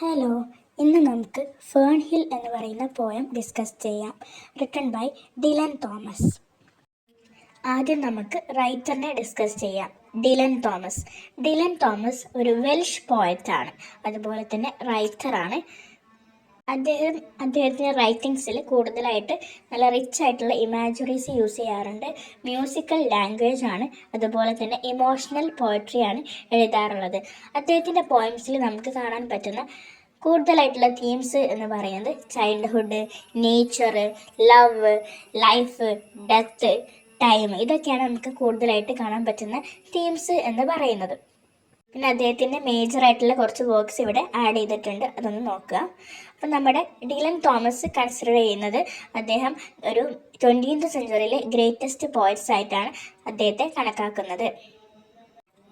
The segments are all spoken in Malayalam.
ഹലോ, ഇന്ന് നമുക്ക് ഫേൺ ഹിൽ എന്ന് പറയുന്ന പോയം ഡിസ്കസ് ചെയ്യാം. Written by Dylan Thomas. ആദ്യം നമുക്ക് റൈറ്ററിനെ ഡിസ്കസ് ചെയ്യാം. ഡിലൻ തോമസ് ഒരു വെൽഷ് പോയറ്റാണ്, അതുപോലെ തന്നെ റൈറ്ററാണ്. അദ്ദേഹത്തിൻ്റെ റൈറ്റിങ്സിൽ കൂടുതലായിട്ട് നല്ല റിച്ച് ആയിട്ടുള്ള ഇമാജിനറീസ് യൂസ് ചെയ്യാറുണ്ട്. മ്യൂസിക്കൽ ലാംഗ്വേജ് ആണ്, അതുപോലെ തന്നെ ഇമോഷണൽ പോയട്രിയാണ് എഴുതാറുള്ളത്. അദ്ദേഹത്തിൻ്റെ പോയംസിൽ നമുക്ക് കാണാൻ പറ്റുന്ന കൂടുതലായിട്ടുള്ള തീംസ് എന്ന് പറയുന്നത് childhood, nature, love, life, death, time, ഇതൊക്കെയാണ് നമുക്ക് കൂടുതലായിട്ട് കാണാൻ പറ്റുന്ന തീംസ് എന്ന് പറയുന്നത്. പിന്നെ അദ്ദേഹത്തിൻ്റെ മേജറായിട്ടുള്ള കുറച്ച് വർക്ക്സ് ഇവിടെ ആഡ് ചെയ്തിട്ടുണ്ട്, അതൊന്ന് നോക്കുക. അപ്പം നമ്മുടെ ഡിലൻ തോമസ് കൺസിഡർ ചെയ്യുന്നത് അദ്ദേഹം ഒരു 20th സെഞ്ച്വറിയിലെ ഗ്രേറ്റസ്റ്റ് പോയറ്റ്സ് ആയിട്ടാണ് അദ്ദേഹത്തെ കണക്കാക്കുന്നത്.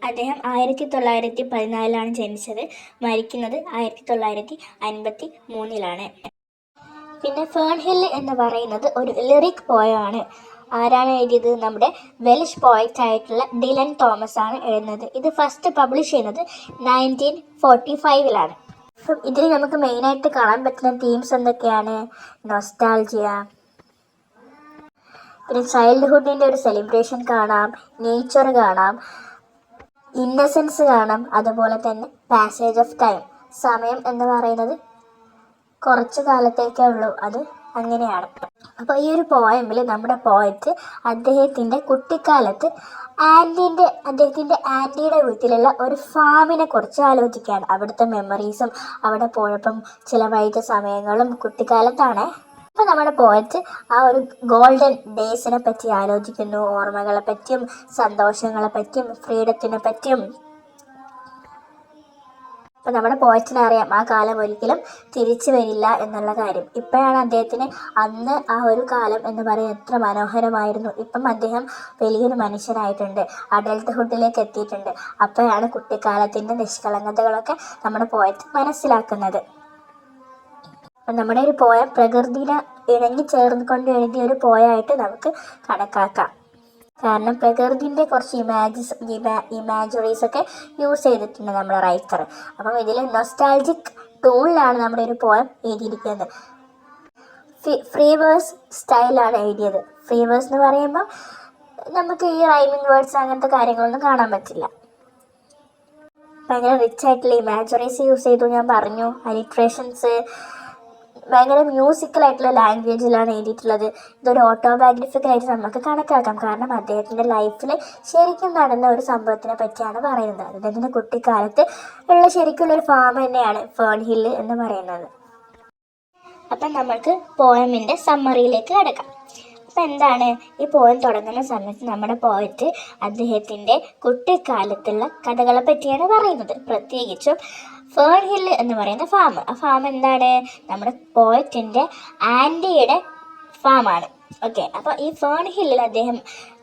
അദ്ദേഹം 1914 ജനിച്ചത്, മരിക്കുന്നത് 1953. പിന്നെ ഫേൺ ഹിൽ എന്ന് പറയുന്നത് ഒരു ലിറിക് പോയമാണ്. ആരാണ് എഴുതിയത്? നമ്മുടെ വെൽഷ് പോയറ്റ് ആയിട്ടുള്ള ഡിലൻ തോമസ് ആണ് എഴുതുന്നത്. ഇത് ഫസ്റ്റ് പബ്ലിഷ് ചെയ്യുന്നത് 1945. അപ്പം ഇതിൽ നമുക്ക് മെയിനായിട്ട് കാണാൻ പറ്റുന്ന തീംസ് എന്തൊക്കെയാണ്? നൊസ്റ്റാൾജിയ, പിന്നെ ചൈൽഡ്ഹുഡിൻ്റെ ഒരു സെലിബ്രേഷൻ കാണാം, നേച്ചർ കാണാം, ഇന്നസെൻസ് കാണാം, അതുപോലെ തന്നെ പാസേജ് ഓഫ് ടൈം, സമയം എന്ന് പറയുന്നത് കുറച്ച് കാലത്തേക്കേ ഉള്ളൂ, അത് അങ്ങനെയാണ്. അപ്പോൾ ഈ ഒരു പോയമിൽ നമ്മുടെ പോയറ്റ് അദ്ദേഹത്തിൻ്റെ കുട്ടിക്കാലത്ത് അദ്ദേഹത്തിൻ്റെ ആൻറ്റിയുടെ വീട്ടിലുള്ള ഒരു ഫാമിനെ കുറിച്ച് ആലോചിക്കുകയാണ്. അവിടുത്തെ മെമ്മറീസും അവിടെ പോയപ്പം ചിലവഴിച്ച സമയങ്ങളും കുട്ടിക്കാലത്താണ്. അപ്പോൾ നമ്മുടെ പോയറ്റ് ആ ഒരു ഗോൾഡൻ ഡേയ്സിനെ പറ്റി ആലോചിക്കുന്നു, ഓർമ്മകളെ പറ്റിയും സന്തോഷങ്ങളെ പറ്റിയും ഫ്രീഡത്തിനെ പറ്റിയും. അപ്പോൾ നമ്മുടെ പോയറ്റിനെ അറിയാം ആ കാലം ഒരിക്കലും തിരിച്ചു വരില്ല എന്നുള്ള കാര്യം. ഇപ്പോഴാണ് അദ്ദേഹത്തിന് അന്ന് ആ ഒരു കാലം എന്ന് പറയുന്നത് എത്ര മനോഹരമായിരുന്നു. ഇപ്പം അദ്ദേഹം വലിയൊരു മനുഷ്യനായിട്ടുണ്ട്, അഡൽട്ട്ഹുഡിലേക്ക് എത്തിയിട്ടുണ്ട്. അപ്പോഴാണ് കുട്ടിക്കാലത്തിൻ്റെ നിഷ്കളങ്കതകളൊക്കെ നമ്മുടെ പോയറ്റ് മനസ്സിലാക്കുന്നത്. അപ്പം നമ്മുടെ ഒരു പോയം പ്രകൃതിനെ ഇണങ്ങി ചേർന്നുകൊണ്ട് എഴുതിയ ഒരു പോയമായിട്ട് നമുക്ക് കണക്കാക്കാം. കാരണം പ്രകൃതിൻ്റെ കുറച്ച് ഇമാജിനറീസ് ഒക്കെ യൂസ് ചെയ്തിട്ടുണ്ട് നമ്മുടെ റൈറ്റർ. അപ്പം ഇതിൽ നൊസ്റ്റാൾജിക് ടൂണിലാണ് നമ്മുടെ ഒരു പോയം എഴുതിയിരിക്കുന്നത്. ഫ്രീ വേഴ്സ് സ്റ്റൈലാണ് എഴുതിയത്. ഫ്രീ വേഴ്സ് എന്ന് പറയുമ്പോൾ നമുക്ക് ഈ റൈമിങ് വേർഡ്സ് അങ്ങനത്തെ കാര്യങ്ങളൊന്നും കാണാൻ പറ്റില്ല. ഭയങ്കര റിച്ച് ആയിട്ടുള്ള ഇമാജിനറീസ് യൂസ് ചെയ്തു, ഞാൻ പറഞ്ഞു. അലിട്രേഷൻസ്, ഭയങ്കര മ്യൂസിക്കലായിട്ടുള്ള ലാംഗ്വേജിലാണ് എഴുതിയിട്ടുള്ളത്. ഇതൊരു ഓട്ടോബയോഗ്രഫിക്കലായിട്ട് നമുക്ക് കണക്കാക്കാം. കാരണം അദ്ദേഹത്തിൻ്റെ ലൈഫിൽ ശരിക്കും നടന്ന ഒരു സംഭവത്തിനെ പറ്റിയാണ് പറയുന്നത്. അദ്ദേഹത്തിൻ്റെ കുട്ടിക്കാലത്ത് ഉള്ള ശരിക്കുള്ളൊരു ഫാം തന്നെയാണ് ഫേൺ ഹിൽ എന്ന് പറയുന്നത്. അപ്പം നമ്മൾക്ക് പോയമിൻ്റെ സമ്മറിയിലേക്ക് കിടക്കാം. അപ്പം എന്താണ് ഈ പോയം തുടങ്ങുന്ന സമയത്ത് നമ്മുടെ പോയറ്റ് അദ്ദേഹത്തിൻ്റെ കുട്ടിക്കാലത്തുള്ള കഥകളെ പറ്റിയാണ് പറയുന്നത്. പ്രത്യേകിച്ചും ഫേൺ ഹിൽ എന്ന് പറയുന്ന ഫാം. ആ ഫാം എന്താണ്? നമ്മുടെ പോയറ്റിൻ്റെ ആൻറ്റിയുടെ ഫാമാണ്. ഓക്കെ, അപ്പോൾ ഈ ഫേൺ ഹില്ലിൽ അദ്ദേഹം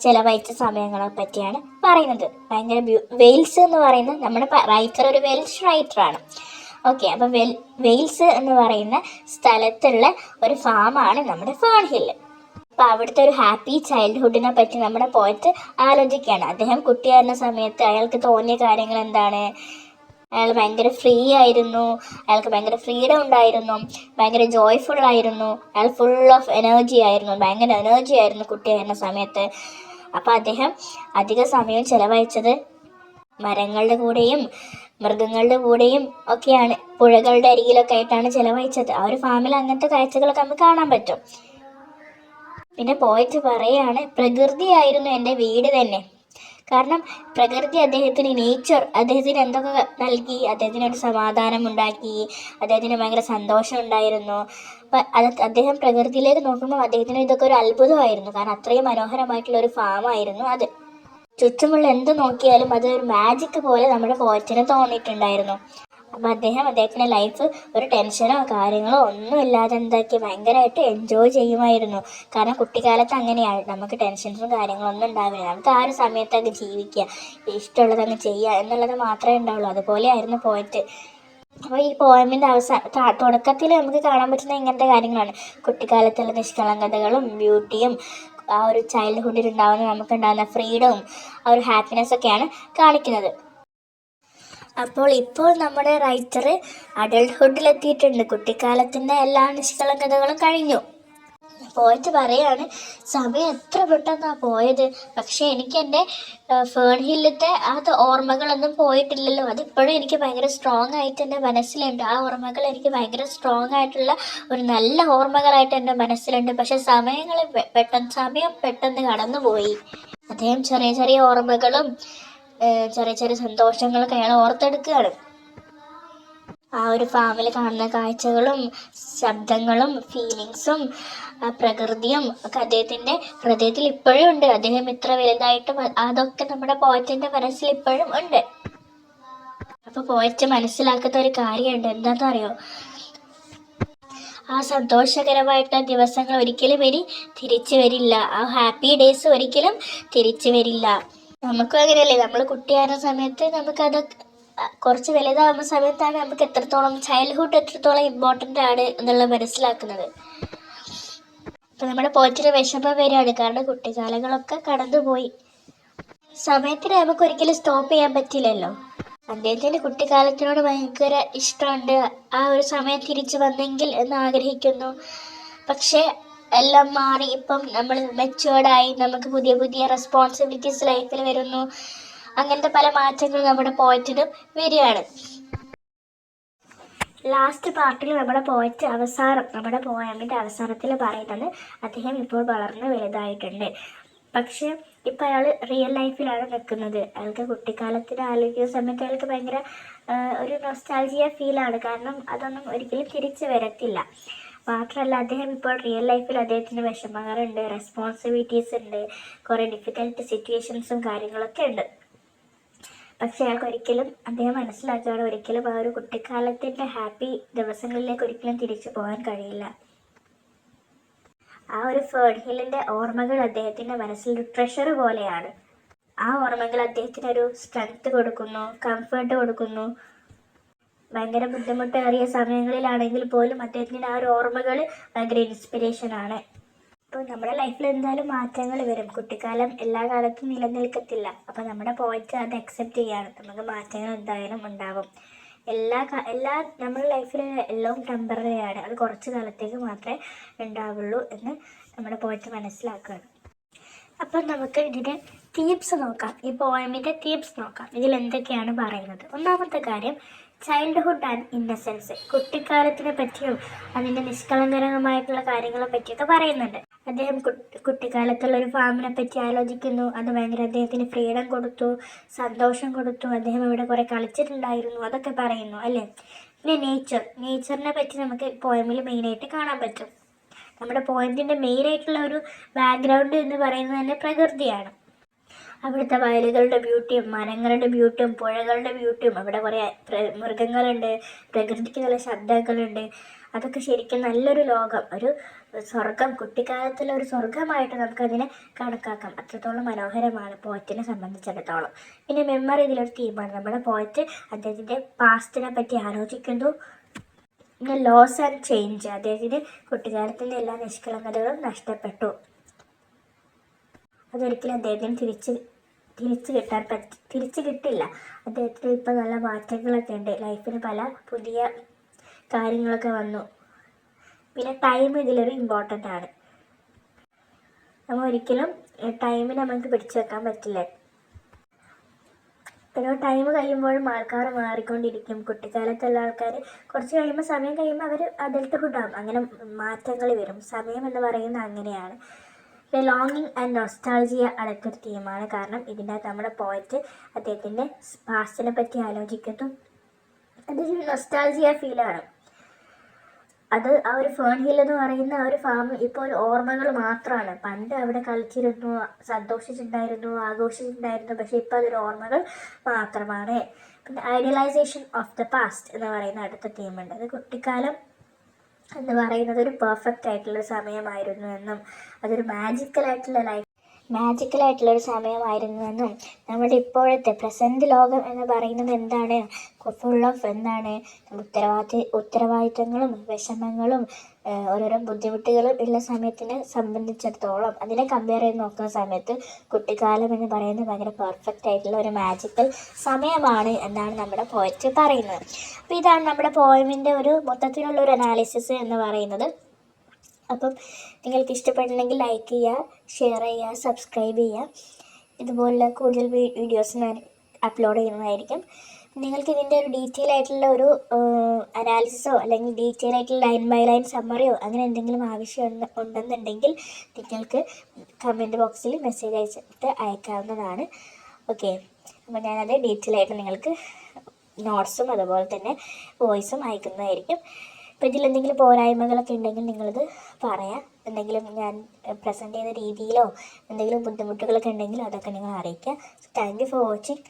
ചിലവഴിച്ച സമയങ്ങളെ പറ്റിയാണ് പറയുന്നത്. ഭയങ്കര വെയിൽസ് എന്ന് പറയുന്ന നമ്മുടെ റൈറ്റർ ഒരു വെൽഷ് റൈറ്ററാണ്. ഓക്കെ, അപ്പോൾ വെയിൽസ് എന്ന് പറയുന്ന സ്ഥലത്തുള്ള ഒരു ഫാമാണ് നമ്മുടെ ഫേൺ ഹില്ല്. അപ്പോൾ അവിടുത്തെ ഒരു ഹാപ്പി ചൈൽഡ്ഹുഡിനെ പറ്റി നമ്മുടെ പോയറ്റ് ആലോചിക്കുകയാണ്. അദ്ദേഹം കുട്ടിയായിരുന്ന സമയത്ത് അയാൾക്ക് തോന്നിയ കാര്യങ്ങൾ എന്താണ്? അയാൾ ഭയങ്കര ഫ്രീ ആയിരുന്നു, അയാൾക്ക് ഭയങ്കര ഫ്രീഡം ഉണ്ടായിരുന്നു, ഭയങ്കര ജോയ്ഫുൾ ആയിരുന്നു, അയാൾ ഫുൾ ഓഫ് എനർജി ആയിരുന്നു, ഭയങ്കര എനർജി ആയിരുന്നു കുട്ടിയായിരുന്ന സമയത്ത്. അപ്പോൾ അദ്ദേഹം അധിക സമയം ചിലവഴിച്ചത് മരങ്ങളുടെ കൂടെയും മൃഗങ്ങളുടെ കൂടെയും ഒക്കെയാണ്. പുഴകളുടെ അരികിലൊക്കെ ആയിട്ടാണ് ചിലവഴിച്ചത്. ആ ഒരു ഫാമിൽ അങ്ങനത്തെ കാഴ്ചകളൊക്കെ നമുക്ക് കാണാൻ പറ്റും. പിന്നെ പോയറ്റ് പറയാണ്, പ്രകൃതിയായിരുന്നു എൻ്റെ വീട് തന്നെ. കാരണം പ്രകൃതി അദ്ദേഹത്തിന്, നേച്ചർ അദ്ദേഹത്തിന് എന്തൊക്കെ നൽകി? അദ്ദേഹത്തിനൊരു സമാധാനം ഉണ്ടാക്കി, അദ്ദേഹത്തിന് ഭയങ്കര സന്തോഷം ഉണ്ടായിരുന്നു. അപ്പം അദ്ദേഹം പ്രകൃതിയിലേക്ക് നോക്കുമ്പോൾ അദ്ദേഹത്തിന് ഇതൊക്കെ ഒരു അത്ഭുതമായിരുന്നു. കാരണം അത്രയും മനോഹരമായിട്ടുള്ള ഒരു ഫാമായിരുന്നു അത്. ചുറ്റുമുള്ള എന്ത് നോക്കിയാലും അതൊരു മാജിക് പോലെ നമ്മുടെ പോയറ്റിന് തോന്നിയിട്ടുണ്ടായിരുന്നു. അപ്പം അദ്ദേഹത്തിൻ്റെ ലൈഫ് ഒരു ടെൻഷനോ കാര്യങ്ങളോ ഒന്നും ഇല്ലാതെ എന്താക്കി ഭയങ്കരമായിട്ട് എൻജോയ് ചെയ്യുമായിരുന്നു. കാരണം കുട്ടിക്കാലത്ത് അങ്ങനെയാണ്, നമുക്ക് ടെൻഷൻസും കാര്യങ്ങളൊന്നും ഉണ്ടാവില്ല. നമുക്ക് ആ ഒരു സമയത്തൊക്കെ ജീവിക്കുക, ഇഷ്ടമുള്ളതങ്ങ് ചെയ്യുക എന്നുള്ളത് മാത്രമേ ഉണ്ടാവുള്ളൂ. അതുപോലെയായിരുന്നു പോയറ്റ്. അപ്പോൾ ഈ പോയമിൻ്റെ തുടക്കത്തിൽ നമുക്ക് കാണാൻ പറ്റുന്ന ഇങ്ങനത്തെ കാര്യങ്ങളാണ്. കുട്ടിക്കാലത്തുള്ള നിഷ്കളങ്കതകളും ബ്യൂട്ടിയും ആ ഒരു ചൈൽഡ്ഹുഡിൽ നമുക്കുണ്ടാകുന്ന ഫ്രീഡവും ആ ഒരു ഹാപ്പിനെസ്സൊക്കെയാണ് കാണിക്കുന്നത്. അപ്പോൾ ഇപ്പോൾ നമ്മുടെ റൈറ്റർ അഡൾട്ട്ഹുഡിലെത്തിയിട്ടുണ്ട്. കുട്ടിക്കാലത്തിൻ്റെ എല്ലാ നിഷ്കളങ്കതകളും കഴിഞ്ഞു. പോയിട്ട് പറയാണ്, സമയം എത്ര പെട്ടെന്നാണ് പോയത്. പക്ഷേ എനിക്ക് എൻ്റെ ഫേൺ ഹില്ലത്തെ ഓർമ്മകളൊന്നും പോയിട്ടില്ലല്ലോ. അതിപ്പോഴും എനിക്ക് ഭയങ്കര സ്ട്രോങ് ആയിട്ട് എൻ്റെ മനസ്സിലുണ്ട്. ആ ഓർമ്മകൾ എനിക്ക് ഭയങ്കര സ്ട്രോങ് ആയിട്ടുള്ള ഒരു നല്ല ഓർമ്മകളായിട്ട് എൻ്റെ മനസ്സിലുണ്ട്. പക്ഷെ സമയം പെട്ടെന്ന് കടന്നുപോയി. അദ്ദേഹം ചെറിയ ചെറിയ ഓർമ്മകളും ചെറിയ ചെറിയ സന്തോഷങ്ങളൊക്കെ അയാൾ ഓർത്തെടുക്കുകയാണ്. ആ ഒരു ഫാമിൽ കാണുന്ന കാഴ്ചകളും ശബ്ദങ്ങളും ഫീലിങ്സും പ്രകൃതിയും ഒക്കെ അദ്ദേഹത്തിൻ്റെ ഹൃദയത്തിൽ ഇപ്പോഴും ഉണ്ട്. അദ്ദേഹം ഇത്ര വലുതായിട്ടും അതൊക്കെ നമ്മുടെ പോയറ്റിൻ്റെ മനസ്സിൽ ഇപ്പോഴും ഉണ്ട്. അപ്പോൾ പോയറ്റ് മനസ്സിലാക്കുന്ന ഒരു കാര്യമുണ്ട്. എന്താണെന്നറിയോ? ആ സന്തോഷകരമായിട്ടുള്ള ദിവസങ്ങൾ ഒരിക്കലും ഇനി തിരിച്ചു വരില്ല. ആ ഹാപ്പി ഡേയ്സ് ഒരിക്കലും തിരിച്ചു വരില്ല. നമുക്കും അങ്ങനെയല്ലേ? നമ്മൾ കുട്ടിയായിരുന്ന സമയത്ത് നമുക്കതൊക്കെ കുറച്ച് വലുതാകുന്ന സമയത്താണ് നമുക്ക് ചൈൽഡ്ഹുഡ് എത്രത്തോളം ഇമ്പോർട്ടൻ്റ് ആണ് എന്നുള്ളത് മനസ്സിലാക്കുന്നത്. അപ്പം നമ്മുടെ പോയിട്ടിന് വിഷമം വരികയാണ്. കാരണം കുട്ടിക്കാലങ്ങളൊക്കെ കടന്നുപോയി. സമയത്തിന് നമുക്ക് ഒരിക്കലും സ്റ്റോപ്പ് ചെയ്യാൻ പറ്റില്ലല്ലോ. അദ്ദേഹത്തിൻ്റെ കുട്ടിക്കാലത്തിനോട് ഭയങ്കര ഇഷ്ടമുണ്ട്. ആ ഒരു സമയം തിരിച്ചു വന്നെങ്കിൽ എന്ന് ആഗ്രഹിക്കുന്നു. പക്ഷേ എല്ലാം മാറി. ഇപ്പം നമ്മൾ മെച്ചുവേർഡായി. നമുക്ക് പുതിയ പുതിയ റെസ്പോൺസിബിലിറ്റീസ് ലൈഫിൽ വരുന്നു. അങ്ങനത്തെ പല മാറ്റങ്ങളും നമ്മുടെ പോയറ്റിനും വരികയാണ്. ലാസ്റ്റ് പാർട്ടിൽ നമ്മുടെ പോയമിൻ്റെ അവസാനത്തിൽ പറയുന്നത് അദ്ദേഹം ഇപ്പോൾ വളർന്ന് വലുതായിട്ടുണ്ട്. പക്ഷേ ഇപ്പം അയാൾ റിയൽ ലൈഫിലാണ് നിൽക്കുന്നത്. അയാൾക്ക് കുട്ടിക്കാലത്തിന് ആലോചിക്കുന്ന സമയത്ത് അയാൾക്ക് ഭയങ്കര ഒരു നൊസ്റ്റാൾജിയ ഫീലാണ്. കാരണം അതൊന്നും ഒരിക്കലും തിരിച്ചു വരത്തില്ല. മാത്രമല്ല, അദ്ദേഹം ഇപ്പോൾ റിയൽ ലൈഫിൽ അദ്ദേഹത്തിന് വിഷമങ്ങളുണ്ട്, റെസ്പോൺസിബിലിറ്റീസ് ഉണ്ട്, കുറേ ഡിഫിക്കൽട്ട് സിറ്റുവേഷൻസും കാര്യങ്ങളൊക്കെ ഉണ്ട്. പക്ഷേ അദ്ദേഹം മനസ്സിലാക്കുകയാണ്, ഒരിക്കലും ആ ഒരു കുട്ടിക്കാലത്തിൻ്റെ ഹാപ്പി ദിവസങ്ങളിലേക്ക് ഒരിക്കലും തിരിച്ചു പോകാൻ കഴിയില്ല. ആ ഒരു ഫേൺ ഹില്ലിൻ്റെ ഓർമ്മകൾ അദ്ദേഹത്തിൻ്റെ മനസ്സിലൊരു ട്രഷർ പോലെയാണ്. ആ ഓർമ്മകൾ അദ്ദേഹത്തിനൊരു സ്ട്രെങ്ത് കൊടുക്കുന്നു, കംഫർട്ട് കൊടുക്കുന്നു. ഭയങ്കര ബുദ്ധിമുട്ടേറിയ സമയങ്ങളിലാണെങ്കിൽ പോലും അദ്ദേഹത്തിൻ്റെ ആ ഒരു ഓർമ്മകൾ ഭയങ്കര ഇൻസ്പിറേഷനാണ്. അപ്പോൾ നമ്മുടെ ലൈഫിൽ എന്തായാലും മാറ്റങ്ങൾ വരും. കുട്ടിക്കാലം എല്ലാ കാലത്തും നിലനിൽക്കത്തില്ല. അപ്പോൾ നമ്മുടെ പോയിന്റ് അത് അക്സെപ്റ്റ് ചെയ്യാണ്. നമുക്ക് മാറ്റങ്ങൾ എന്തായാലും ഉണ്ടാവും. നമ്മുടെ ലൈഫിൽ എല്ലാം ടെമ്പററി ആണ്. അത് കുറച്ച് കാലത്തേക്ക് മാത്രമേ ഉണ്ടാവുള്ളൂ എന്ന് നമ്മുടെ പോയിന്റ് മനസ്സിലാക്കുകയാണ്. അപ്പം നമുക്ക് ഇതിൻ്റെ തീംസ് നോക്കാം. ഈ പോയമിൻ്റെ തീംസ് നോക്കാം. ഇതിൽ എന്തൊക്കെയാണ് പറയുന്നത്? ഒന്നാമത്തെ കാര്യം, ചൈൽഡ്ഹുഡ് ആൻഡ് ഇന്നസെൻസ്. കുട്ടിക്കാലത്തിനെ പറ്റിയും അതിൻ്റെ നിഷ്കളങ്കരമായിട്ടുള്ള കാര്യങ്ങളെ പറ്റിയൊക്കെ പറയുന്നുണ്ട്. അദ്ദേഹം കുട്ടിക്കാലത്തുള്ള ഒരു ഫാമിനെ പറ്റി ആലോചിക്കുന്നു. അത് ഭയങ്കര അദ്ദേഹത്തിന് ഫ്രീഡം കൊടുത്തു, സന്തോഷം കൊടുത്തു. അദ്ദേഹം ഇവിടെ കുറേ കളിച്ചിട്ടുണ്ടായിരുന്നു, അതൊക്കെ പറയുന്നു അല്ലേ. പിന്നെ നേച്ചറിനെ പറ്റി നമുക്ക് പോയമിൽ മെയിനായിട്ട് കാണാൻ പറ്റും. നമ്മുടെ പോയിന്റിൻ്റെ മെയിനായിട്ടുള്ള ഒരു ബാക്ക്ഗ്രൗണ്ട് എന്ന് പറയുന്നത് തന്നെ പ്രകൃതിയാണ്. അവിടുത്തെ വയലുകളുടെ ബ്യൂട്ടിയും മരങ്ങളുടെ ബ്യൂട്ടിയും പുഴകളുടെ ബ്യൂട്ടിയും, അവിടെ കുറേ മൃഗങ്ങളുണ്ട്, പ്രകൃതിക്ക് നല്ല ശബ്ദങ്ങളുണ്ട്. അതൊക്കെ ശരിക്കും നല്ലൊരു ലോകം, ഒരു സ്വർഗം, കുട്ടിക്കാലത്തുള്ള ഒരു സ്വർഗമായിട്ട് നമുക്കതിനെ കണക്കാക്കാം. അത്രത്തോളം മനോഹരമാണ് പോയറ്റിനെ സംബന്ധിച്ചിടത്തോളം. പിന്നെ മെമ്മറി ഇതിലൊരു തീമാണ്. നമ്മുടെ പോയറ്റ് അദ്ദേഹത്തിൻ്റെ പാസ്റ്റിനെ പറ്റി ആലോചിക്കുന്നു. പിന്നെ ലോസ് ആൻഡ് ചേഞ്ച്. അദ്ദേഹത്തിന് കുട്ടിക്കാലത്തിൻ്റെ എല്ലാ നിഷ്കളങ്കതകളും നഷ്ടപ്പെട്ടു. അതൊരിക്കലും അദ്ദേഹത്തിന് തിരിച്ചു കിട്ടില്ല. അദ്ദേഹത്തിന് ഇപ്പം നല്ല മാറ്റങ്ങളൊക്കെ ഉണ്ട്. ലൈഫിന് പല പുതിയ കാര്യങ്ങളൊക്കെ വന്നു. പിന്നെ ടൈം ഇതിലൊരു ഇമ്പോർട്ടൻ്റ് ആണ്. നമ്മൾ ഒരിക്കലും ടൈമിന് നമുക്ക് പിടിച്ചു വെക്കാൻ പറ്റില്ല. പിന്നെ ടൈം കഴിയുമ്പോഴും ആൾക്കാർ മാറിക്കൊണ്ടിരിക്കും. കുട്ടിക്കാലത്തുള്ള ആൾക്കാർ കുറച്ച് കഴിയുമ്പോൾ, സമയം കഴിയുമ്പോൾ അവർ അഡൾട്ട്ഹുഡ് ആകും. അങ്ങനെ മാറ്റങ്ങൾ വരും. സമയം എന്ന് പറയുന്നത് അങ്ങനെയാണ്. ലോങ്ങിങ് ആൻഡ് നൊസ്റ്റാൾജിയ അടുത്തൊരു തീമാണ്. കാരണം ഇതിൻ്റെ അകത്ത് നമ്മുടെ പോയറ്റ് അദ്ദേഹത്തിൻ്റെ പാസ്റ്റിനെ പറ്റി ആലോചിക്കുന്നു. അതൊരു നൊസ്റ്റാൾജിയ ഫീലാണ്. അത് ആ ഒരു ഫേൺ ഹിൽ എന്ന് പറയുന്ന ആ ഒരു ഫാം ഇപ്പോൾ ഒരു ഓർമ്മകൾ മാത്രമാണ്. പണ്ട് അവിടെ കളിച്ചിരുന്നു, സന്തോഷിച്ചിട്ടുണ്ടായിരുന്നു, ആഘോഷിച്ചിട്ടുണ്ടായിരുന്നു. പക്ഷേ ഇപ്പോൾ അതൊരു ഓർമ്മകൾ മാത്രമാണ്. പിന്നെ ഐഡിയലൈസേഷൻ ഓഫ് ദ പാസ്റ്റ് എന്ന് പറയുന്ന അടുത്ത തീമുണ്ട്. അത് കുട്ടിക്കാലം എന്ന് പറയുന്നത് ഒരു പെർഫെക്റ്റ് ആയിട്ടുള്ള സമയമായിരുന്നു എന്നും അതൊരു മാജിക്കലായിട്ടുള്ള ലൈഫ് മാജിക്കലായിട്ടുള്ളൊരു സമയമായിരുന്നുവെന്നും നമ്മുടെ ഇപ്പോഴത്തെ പ്രസൻറ്റ് ലോകം എന്ന് പറയുന്നത് എന്താണ്, ഫുൾ ഓഫ് എന്താണ് ഉത്തരവാദിത്തങ്ങളും വിഷമങ്ങളും ഓരോരോ ബുദ്ധിമുട്ടുകളും ഉള്ള സമയത്തിനെ സംബന്ധിച്ചിടത്തോളം അതിനെ കമ്പയർ ചെയ്ത് നോക്കുന്ന സമയത്ത് കുട്ടിക്കാലം എന്ന് പറയുന്നത് ഭയങ്കര പെർഫെക്റ്റ് ആയിട്ടുള്ള ഒരു മാജിക്കൽ സമയമാണ് എന്നാണ് നമ്മുടെ പോയറ്റ് പറയുന്നത്. അപ്പോൾ ഇതാണ് നമ്മുടെ പോയമിൻ്റെ ഒരു മൊത്തത്തിലുള്ള ഒരു അനാലിസിസ് എന്ന് പറയുന്നത്. അപ്പം നിങ്ങൾക്ക് ഇഷ്ടപ്പെട്ടിട്ടുണ്ടെങ്കിൽ ലൈക്ക് ചെയ്യുക, ഷെയർ ചെയ്യുക, സബ്സ്ക്രൈബ് ചെയ്യുക. ഇതുപോലുള്ള കൂടുതൽ വീഡിയോസ് ഞാൻ അപ്ലോഡ് ചെയ്യുന്നതായിരിക്കും. നിങ്ങൾക്ക് ഇതിൻ്റെ ഒരു ഡീറ്റെയിൽ ആയിട്ടുള്ള ഒരു അനാലിസിസോ അല്ലെങ്കിൽ ഡീറ്റെയിൽ ആയിട്ടുള്ള ലൈൻ ബൈ ലൈൻ സമ്മറിയോ അങ്ങനെ എന്തെങ്കിലും ആവശ്യം ഉണ്ടെന്നുണ്ടെങ്കിൽ നിങ്ങൾക്ക് കമൻറ്റ് ബോക്സിൽ മെസ്സേജ് അയച്ചിട്ട് അയക്കാവുന്നതാണ്. ഓക്കെ, അപ്പോൾ ഞാനത് ഡീറ്റെയിൽ ആയിട്ട് നിങ്ങൾക്ക് നോട്ട്സും അതുപോലെ തന്നെ വോയിസും അയക്കുന്നതായിരിക്കും. അപ്പോൾ ഇതിലെന്തെങ്കിലും പോരായ്മകളൊക്കെ ഉണ്ടെങ്കിൽ നിങ്ങളത് പറയാം. എന്തെങ്കിലും ഞാൻ പ്രസൻറ്റ് ചെയ്യുന്ന രീതിയിലോ എന്തെങ്കിലും ബുദ്ധിമുട്ടുകളൊക്കെ ഉണ്ടെങ്കിൽ അതൊക്കെ നിങ്ങൾ അറിയിക്കുക. Thank you for watching.